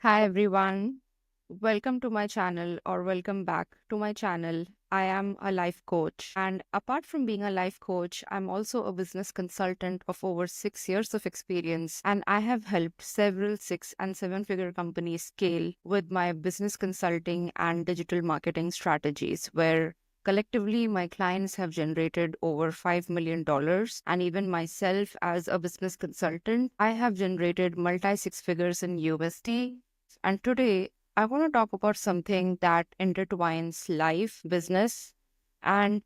Hi everyone. Welcome to my channel or welcome back to my channel. I am a life coach, and apart from being a life coach, I'm also a business consultant of over 6 years of experience, and I have helped several 6 and 7 figure companies scale with my business consulting and digital marketing strategies where collectively, my clients have generated over $5 million, and even myself as a business consultant, I have generated multi six figures in USD. And today, I want to talk about something that intertwines life, business, and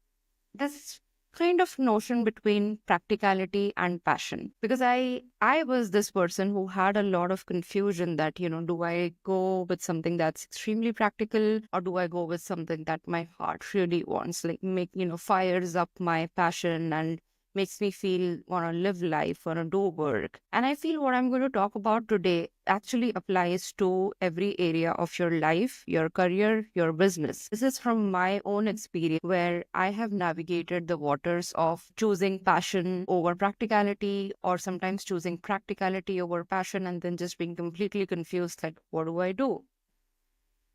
this kind of notion between practicality and passion. Because I was this person who had a lot of confusion that, do I go with something that's extremely practical or do I go with something that my heart really wants, like fires up my passion and makes me feel want to live life, want to do work. And I feel what I'm going to talk about today actually applies to every area of your life, your career, your business. This is from my own experience where I have navigated the waters of choosing passion over practicality, or sometimes choosing practicality over passion, and then just being completely confused like, what do I do?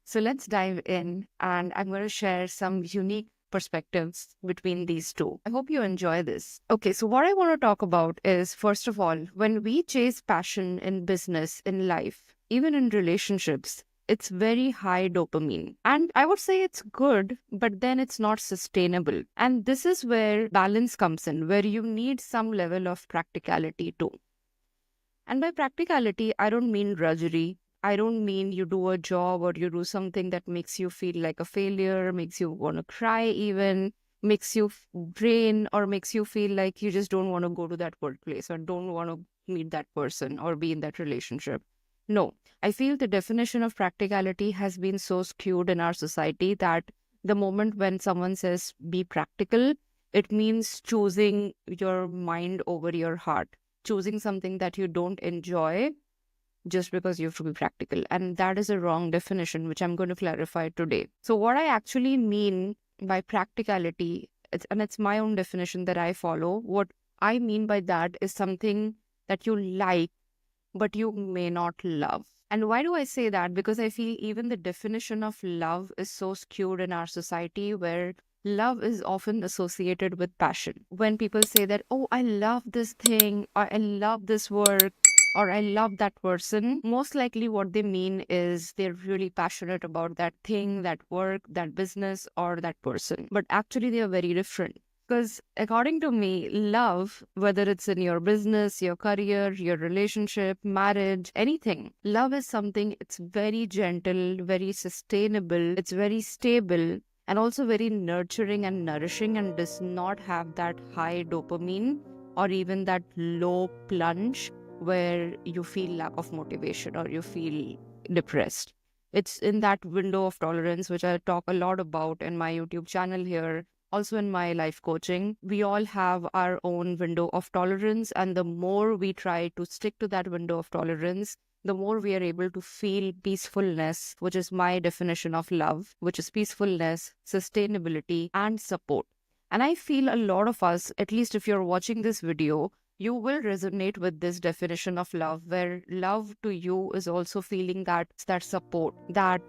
So let's dive in, and I'm going to share some unique perspectives between these two. I hope you enjoy this. Okay, so what I want to talk about is first of all, when we chase passion in business, in life, even in relationships, it's very high dopamine. And I would say it's good, but then it's not sustainable. And this is where balance comes in, where you need some level of practicality too. And by practicality, I don't mean drudgery. I don't mean you do a job or you do something that makes you feel like a failure, makes you want to cry even, makes you drain, or makes you feel like you just don't want to go to that workplace or don't want to meet that person or be in that relationship. No, I feel the definition of practicality has been so skewed in our society that the moment when someone says be practical, it means choosing your mind over your heart, choosing something that you don't enjoy just because you have to be practical. And that is a wrong definition, which I'm going to clarify today. So, what I actually mean by practicality, and it's my own definition that I follow, what I mean by that is something that you like, but you may not love. And why do I say that? Because I feel even the definition of love is so skewed in our society where love is often associated with passion. When people say that, oh, I love this thing, or I love this work, or I love that person, most likely what they mean is they're really passionate about that thing, that work, that business, or that person. But actually, they are very different. Because according to me, love, whether it's in your business, your career, your relationship, marriage, anything, love is something, it's very gentle, very sustainable, it's very stable, and also very nurturing and nourishing, and does not have that high dopamine or even that low plunge where you feel lack of motivation or you feel depressed. It's in that window of tolerance, which I talk a lot about in my YouTube channel here, also in my life coaching. We all have our own window of tolerance, and the more we try to stick to that window of tolerance, the more we are able to feel peacefulness, which is my definition of love, which is peacefulness, sustainability, and support. And I feel a lot of us, at least if you're watching this video, you will resonate with this definition of love, where love to you is also feeling that support, that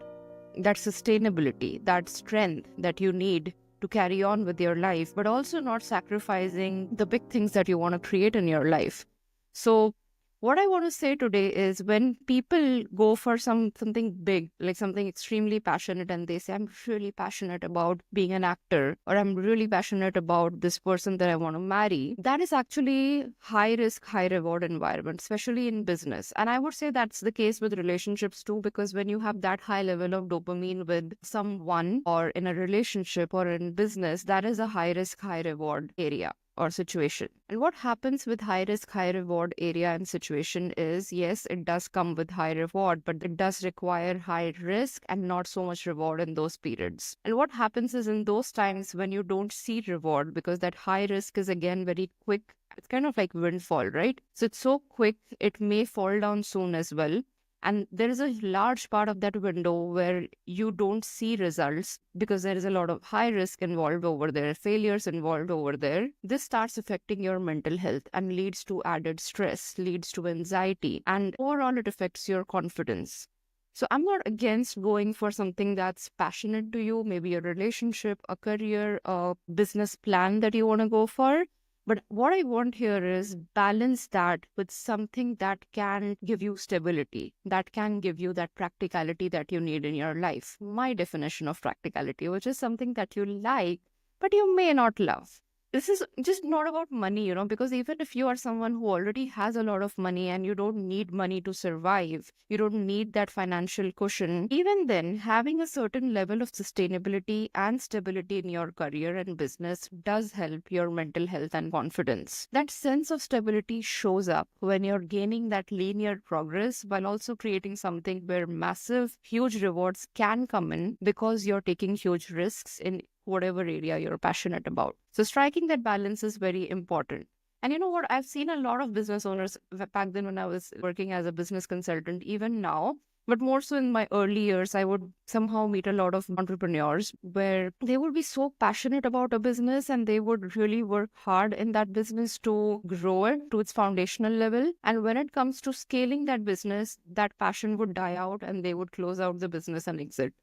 sustainability, that strength that you need to carry on with your life, but also not sacrificing the big things that you want to create in your life. So what I want to say today is when people go for something big, like something extremely passionate, and they say, I'm really passionate about being an actor, or I'm really passionate about this person that I want to marry, that is actually high risk, high reward environment, especially in business. And I would say that's the case with relationships too, because when you have that high level of dopamine with someone or in a relationship or in business, that is a high risk, high reward area or situation. And what happens with high risk, high reward area and situation is, yes, it does come with high reward, but it does require high risk and not so much reward in those periods. And what happens is in those times when you don't see reward, because that high risk is again very quick, it's kind of like windfall, right? So it's so quick, it may fall down soon as well. And there is a large part of that window where you don't see results because there is a lot of high risk involved over there, failures involved over there. This starts affecting your mental health and leads to added stress, leads to anxiety, and overall it affects your confidence. So I'm not against going for something that's passionate to you, maybe a relationship, a career, a business plan that you want to go for. But what I want here is balance that with something that can give you stability, that can give you that practicality that you need in your life. My definition of practicality, which is something that you like, but you may not love. This is just not about money, because even if you are someone who already has a lot of money and you don't need money to survive, you don't need that financial cushion, even then, having a certain level of sustainability and stability in your career and business does help your mental health and confidence. That sense of stability shows up when you're gaining that linear progress while also creating something where massive, huge rewards can come in because you're taking huge risks in whatever area you're passionate about. So striking that balance is very important. And you know what? I've seen a lot of business owners back then when I was working as a business consultant, even now, but more so in my early years, I would somehow meet a lot of entrepreneurs where they would be so passionate about a business and they would really work hard in that business to grow it to its foundational level. And when it comes to scaling that business, that passion would die out and they would close out the business and exit.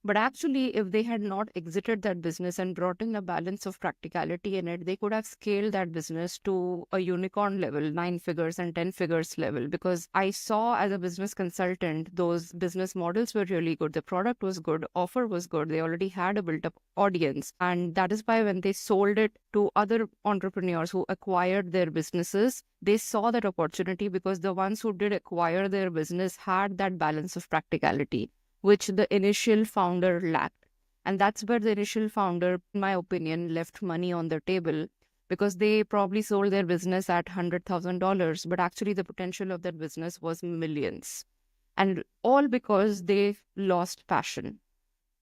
But actually, if they had not exited that business and brought in a balance of practicality in it, they could have scaled that business to a unicorn level, 9 figures and 10 figures level. Because I saw as a business consultant, those business models were really good. The product was good, offer was good. They already had a built up audience. And that is why when they sold it to other entrepreneurs who acquired their businesses, they saw that opportunity because the ones who did acquire their business had that balance of practicality which the initial founder lacked. And that's where the initial founder, in my opinion, left money on the table because they probably sold their business at $100,000, but actually the potential of that business was millions. And all because they lost passion,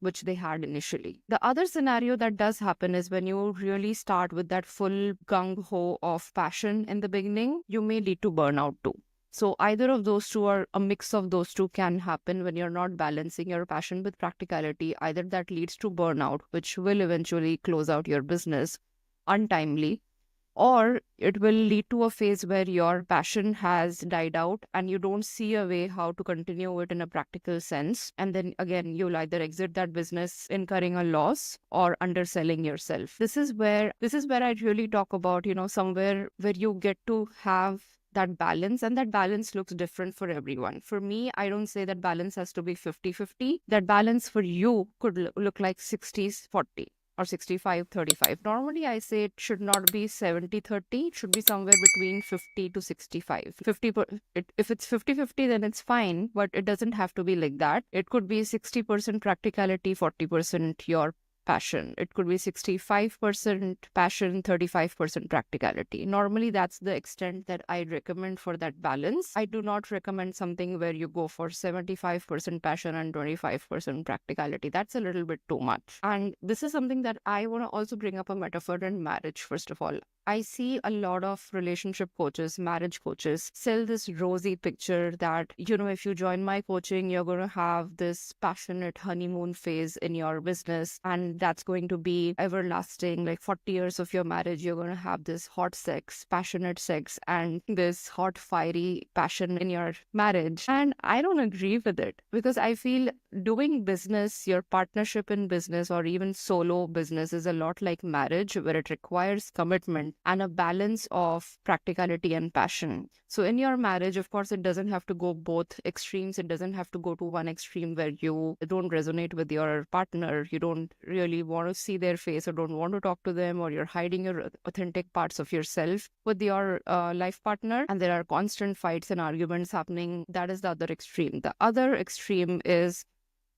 which they had initially. The other scenario that does happen is when you really start with that full gung ho of passion in the beginning, you may lead to burnout too. So either of those two or a mix of those two can happen when you're not balancing your passion with practicality. Either that leads to burnout, which will eventually close out your business untimely, or it will lead to a phase where your passion has died out and you don't see a way how to continue it in a practical sense. And then again, you'll either exit that business incurring a loss or underselling yourself. This is where I really talk about, somewhere where you get to have that balance, and that balance looks different for everyone. For me, I don't say that balance has to be 50-50. That balance for you could look like 60-40 or 65-35. Normally, I say it should not be 70-30. It should be somewhere between 50 to 65. If it's 50-50, then it's fine, but it doesn't have to be like that. It could be 60% practicality, 40% your passion. It could be 65% passion, 35% practicality. Normally, that's the extent that I recommend for that balance. I do not recommend something where you go for 75% passion and 25% practicality. That's a little bit too much. And this is something that I want to also bring up a metaphor in marriage, first of all. I see a lot of relationship coaches, marriage coaches sell this rosy picture that, if you join my coaching, you're going to have this passionate honeymoon phase in your business. And that's going to be everlasting. Like 40 years of your marriage, you're going to have this hot sex, passionate sex, and this hot, fiery passion in your marriage. And I don't agree with it because I feel doing business, your partnership in business, or even solo business is a lot like marriage, where it requires commitment and a balance of practicality and passion. So in your marriage, of course, it doesn't have to go both extremes. It doesn't have to go to one extreme where you don't resonate with your partner. You don't really want to see their face or don't want to talk to them, or you're hiding your authentic parts of yourself with your life partner. And there are constant fights and arguments happening. That is the other extreme. The other extreme is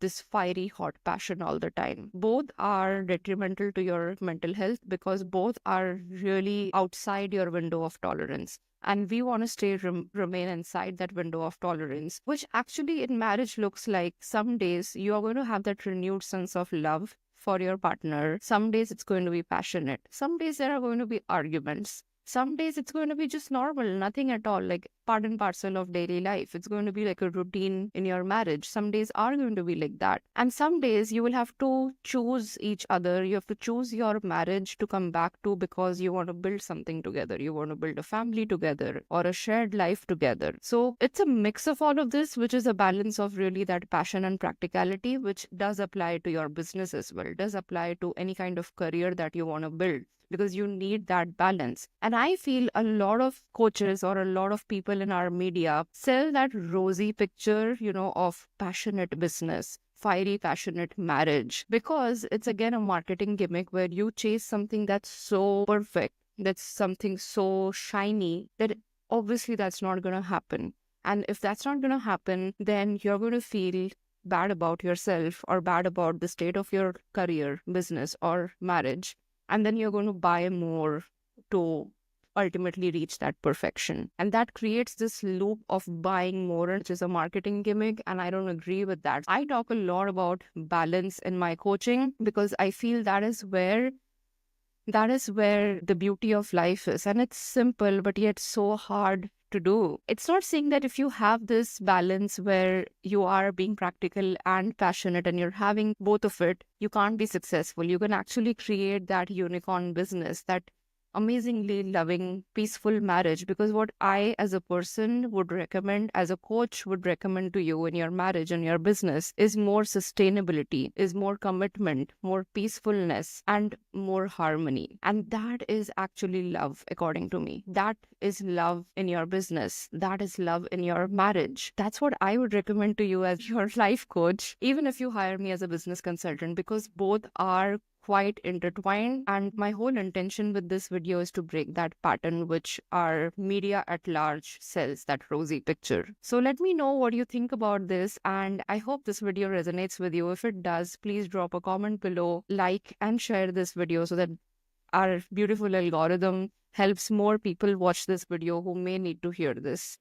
this fiery hot passion all the time. Both are detrimental to your mental health because both are really outside your window of tolerance. And we want to remain inside that window of tolerance, which actually in marriage looks like some days you are going to have that renewed sense of love for your partner. Some days it's going to be passionate. Some days there are going to be arguments. Some days it's going to be just normal, nothing at all. Like part and parcel of daily life. It's going to be like a routine in your marriage. Some days are going to be like that. And some days you will have to choose each other. You have to choose your marriage to come back to because you want to build something together. You want to build a family together or a shared life together. So it's a mix of all of this, which is a balance of really that passion and practicality, which does apply to your business as well, does apply to any kind of career that you want to build, because you need that balance. And I feel a lot of coaches or a lot of people in our media sell that rosy picture, of passionate business, fiery, passionate marriage, because it's again a marketing gimmick where you chase something that's so perfect, that's something so shiny that obviously that's not going to happen. And if that's not going to happen, then you're going to feel bad about yourself or bad about the state of your career, business, or marriage. And then you're going to buy more to ultimately reach that perfection. And that creates this loop of buying more, which is a marketing gimmick. And I don't agree with that. I talk a lot about balance in my coaching because I feel that is where the beauty of life is. And it's simple, but yet so hard to do. It's not saying that if you have this balance where you are being practical and passionate and you're having both of it, you can't be successful. You can actually create that unicorn business, that amazingly loving, peaceful marriage. Because what I, as a person, would recommend, as a coach, would recommend to you in your marriage and your business is more sustainability, is more commitment, more peacefulness, and more harmony. And that is actually love, according to me. That is love in your business. That is love in your marriage. That's what I would recommend to you as your life coach, even if you hire me as a business consultant, because both are quite intertwined. And my whole intention with this video is to break that pattern which our media at large sells, that rosy picture. So let me know what you think about this, and I hope this video resonates with you. If it does, please drop a comment below, like and share this video so that our beautiful algorithm helps more people watch this video who may need to hear this.